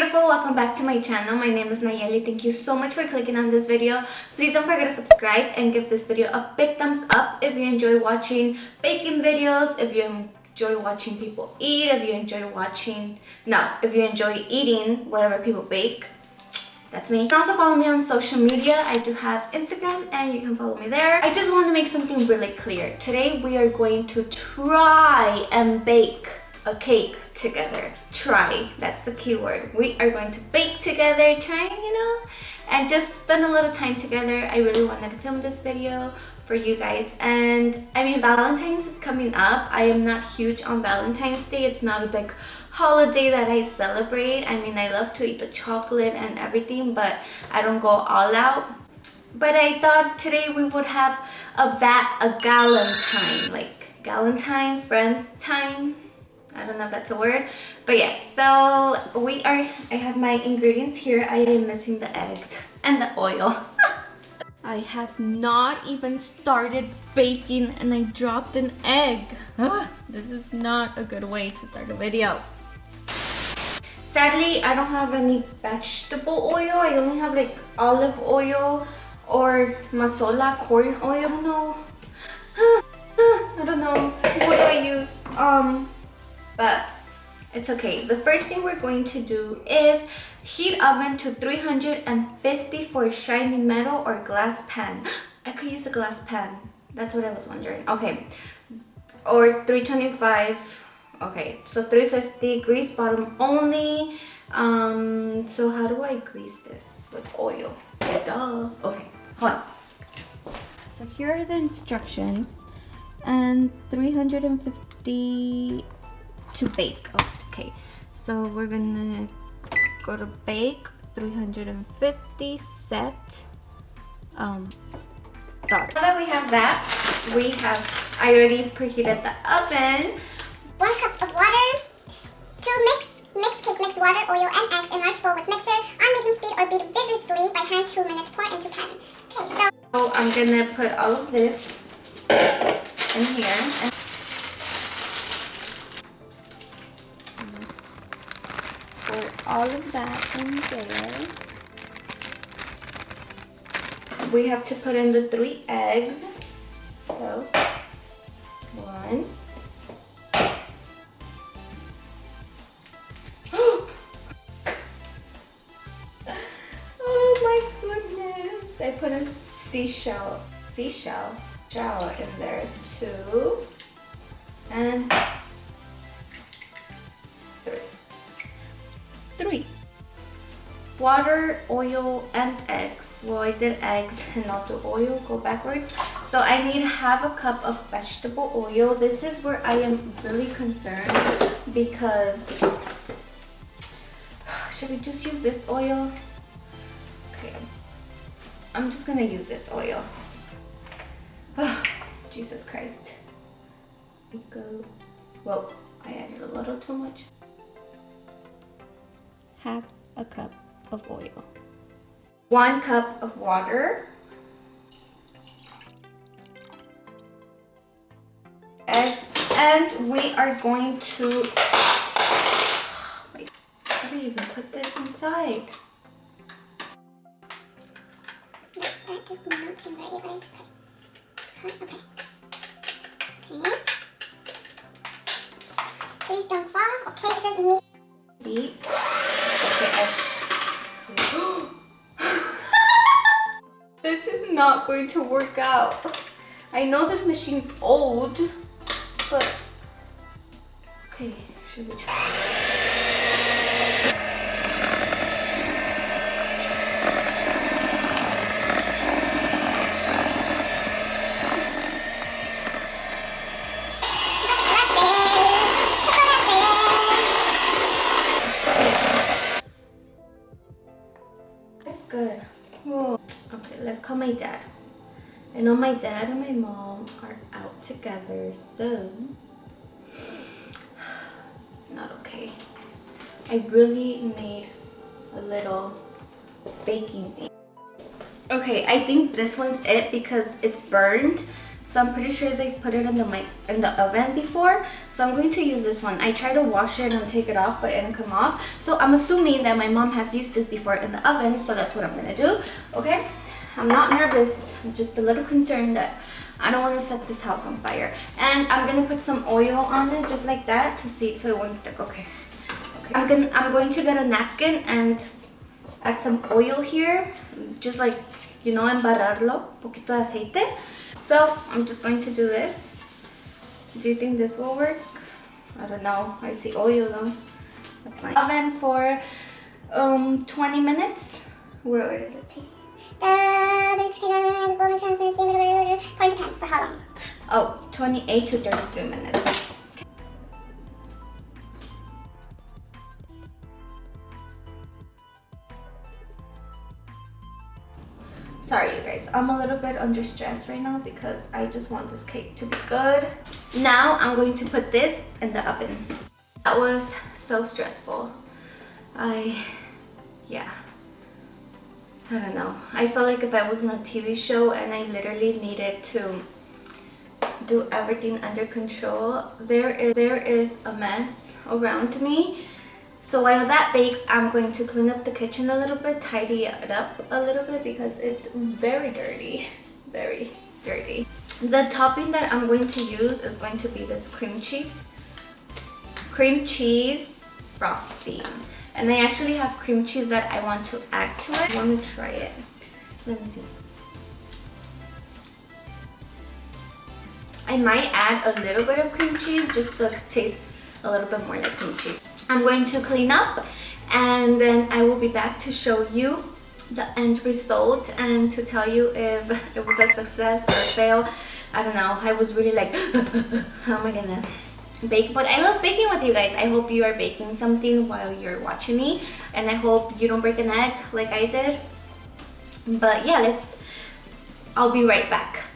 beautiful, welcome back to my channel. My name is Nayeli. Thank you so much for clicking on this video. Please don't forget to subscribe and give this video a big thumbs up if you enjoy watching baking videos, if you enjoy watching people eat, if you enjoy eating whatever people bake. That's me. You can also follow me on social media. I do have Instagram and you can follow me there. I just want to make something really clear. Today we are going to try and bake a cake together. Try, that's the key word. We are going to bake together, trying, and just spend a little time together. I really wanted to film this video for you guys. And I mean, Valentine's is coming up. I am not huge on Valentine's Day. It's not a big holiday that I celebrate. I mean, I love to eat the chocolate and everything, but I don't go all out. But I thought today we would have a galentine, like galentine, friends time. I don't know if that's a word, but yes. So I have my ingredients here. I am missing the eggs and the oil. I have not even started baking and I dropped an egg. This is not a good way to start a video. Sadly, I don't have any vegetable oil. I only have like olive oil or masola corn oil. I don't know. What do I use? But it's okay. The first thing we're going to do is heat oven to 350 for shiny metal or glass pan. I could use a glass pan. That's what I was wondering. Okay. Or 325. Okay. So 350, grease bottom only. So how do I grease this with oil? Duh. Okay. Hold on. So here are the instructions. And 350 to bake. Okay, so we're gonna go to bake. 350 set. Start. Now that we have that, I already preheated the oven. 1 cup of water. To mix water, oil, and eggs in large bowl with mixer on medium speed or beat vigorously by hand. 2 minutes. Pour into pan. Okay, so I'm gonna put all of this in here. All of that in there. We have to put in the 3 eggs. So 1. Oh my goodness! I put a seashell in there. 2 and 3. Water, oil, and eggs. Well, I did eggs and not the oil. Go backwards. So I need half a cup of vegetable oil. This is where I am really concerned because should we just use this oil? Okay, I'm just gonna use this oil. Oh, Jesus Christ. Go. Whoa, I added a little too much. Half a cup of oil. 1 cup of water. Eggs. And we are going to... How do you even put this inside? that does not seem right, but it's okay. Okay. Please don't fall. Okay, it says me. Beat. This is not going to work out. I know this machine's old, but okay, should we try? That's good. Whoa. Okay, let's call my dad. I know my dad and my mom are out together, so this is not okay. I really need a little baking thing. Okay, I think this one's it because it's burned. So I'm pretty sure they put it in the oven before. So I'm going to use this one. I tried to wash it and take it off, but it didn't come off. So I'm assuming that my mom has used this before in the oven, so that's what I'm gonna do. Okay, I'm not nervous. I'm just a little concerned that I don't want to set this house on fire. And I'm gonna put some oil on it just like that to see so it won't stick. Okay. I'm going to get a napkin and add some oil here, just like, you know, embarrarlo, poquito de aceite. So I'm just going to do this. Do you think this will work? I don't know. I see oil though. That's fine. Oven for 20 minutes. Where is it? Point to 10 for how long? Oh, 28 to 33 minutes. Sorry you guys, I'm a little bit under stress right now because I just want this cake to be good. Now I'm going to put this in the oven. That was so stressful. Yeah. I don't know. I felt like if I was on a TV show and I literally needed to do everything under control, there is a mess around me. So while that bakes, I'm going to clean up the kitchen a little bit, tidy it up a little bit because it's very dirty, very dirty. The topping that I'm going to use is going to be this cream cheese frosting. And I actually have cream cheese that I want to add to it. I want to try it. Let me see. I might add a little bit of cream cheese just so it tastes a little bit more like cream cheese. I'm going to clean up and then I will be back to show you the end result and to tell you if it was a success or a fail. I don't know. I was really like, how am I gonna bake? But I love baking with you guys. I hope you are baking something while you're watching me, and I hope you don't break an egg like I did. But yeah, I'll be right back.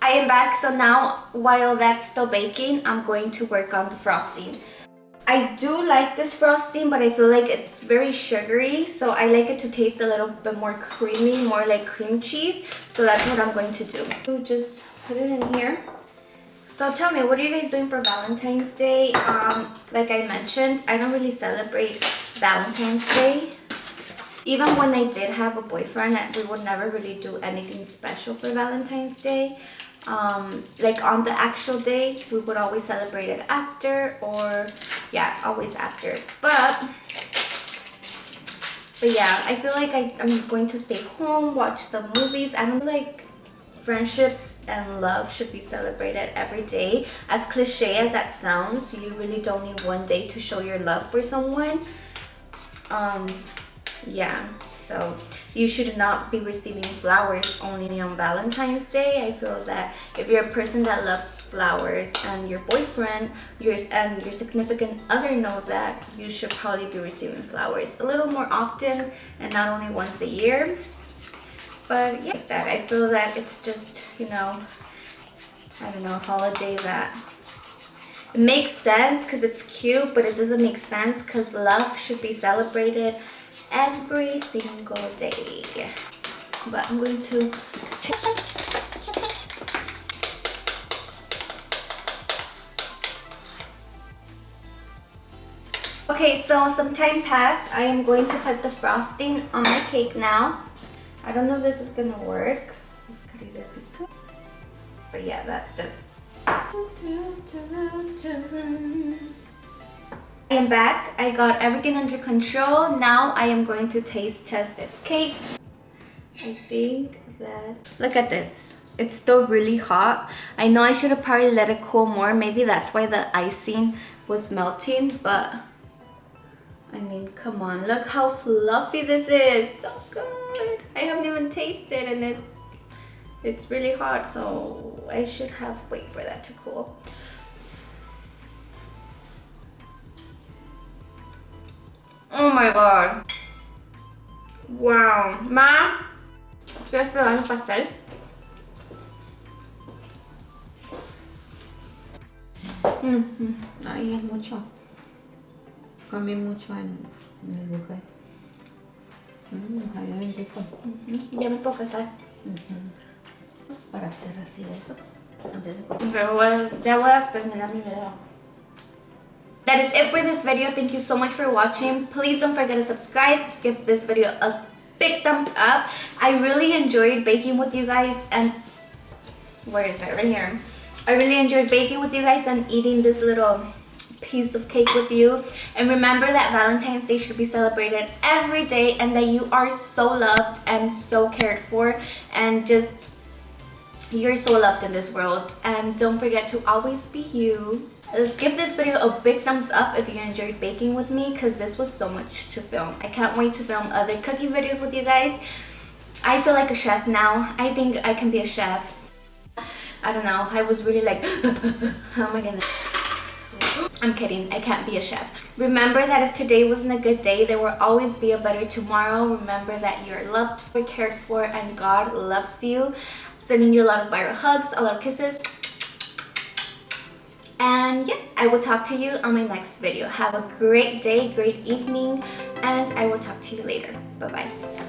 I am back. So now while that's still baking, I'm going to work on the frosting. I do like this frosting, but I feel like it's very sugary, so I like it to taste a little bit more creamy, more like cream cheese. So that's what I'm going to do. So just put it in here. So tell me, what are you guys doing for Valentine's Day? Like I mentioned, I don't really celebrate Valentine's Day. Even when I did have a boyfriend, we would never really do anything special for Valentine's Day. Like on the actual day, we would always celebrate it after, or yeah, always after. But yeah, I feel like I'm going to stay home, watch some movies. I don't like friendships and love should be celebrated every day. As cliche as that sounds, you really don't need one day to show your love for someone. Yeah, so you should not be receiving flowers only on Valentine's Day. I feel that if you're a person that loves flowers and your boyfriend and your significant other knows that, you should probably be receiving flowers a little more often and not only once a year. But yeah, that I feel that it's just, you know, I don't know, a holiday that it makes sense because it's cute, but it doesn't make sense because love should be celebrated every single day. But I'm going to check. Okay, so some time passed. I am going to put the frosting on my cake now. I don't know if this is gonna work. This could either be good, but yeah, that does. I am back. I got everything under control. Now I am going to taste test this cake. I think that, look at this. It's still really hot. I know I should have probably let it cool more. Maybe that's why the icing was melting, but I mean, come on, look how fluffy this is. So good. I haven't even tasted, and it's really hot, so I should have wait for that to cool. Oh my god. Wow. Ma, ¿quieres probar mi pastel? Ay, es mucho. Comí mucho en el buffet. Ay, rico. Ya me puedo casar. Para hacer así de esos. Antes de Pero bueno, ya voy a terminar mi video. That is it for this video. Thank you so much for watching. Please don't forget to subscribe. Give this video a big thumbs up. I really enjoyed baking with you guys, and where is it? Right here. I really enjoyed baking with you guys and eating this little piece of cake with you. And remember that Valentine's Day should be celebrated every day, and that you are so loved and so cared for, and just you're so loved in this world. And don't forget to always be you. Give this video a big thumbs up if you enjoyed baking with me, because this was so much to film. I can't wait to film other cooking videos with you guys. I feel like a chef now. I think I can be a chef. I don't know. I was really like, oh my goodness. I'm kidding. I can't be a chef. Remember that if today wasn't a good day, there will always be a better tomorrow. Remember that you're loved, cared for, and God loves you. Sending you a lot of viral hugs, a lot of kisses. And yes, I will talk to you on my next video. Have a great day, great evening, and I will talk to you later. Bye-bye.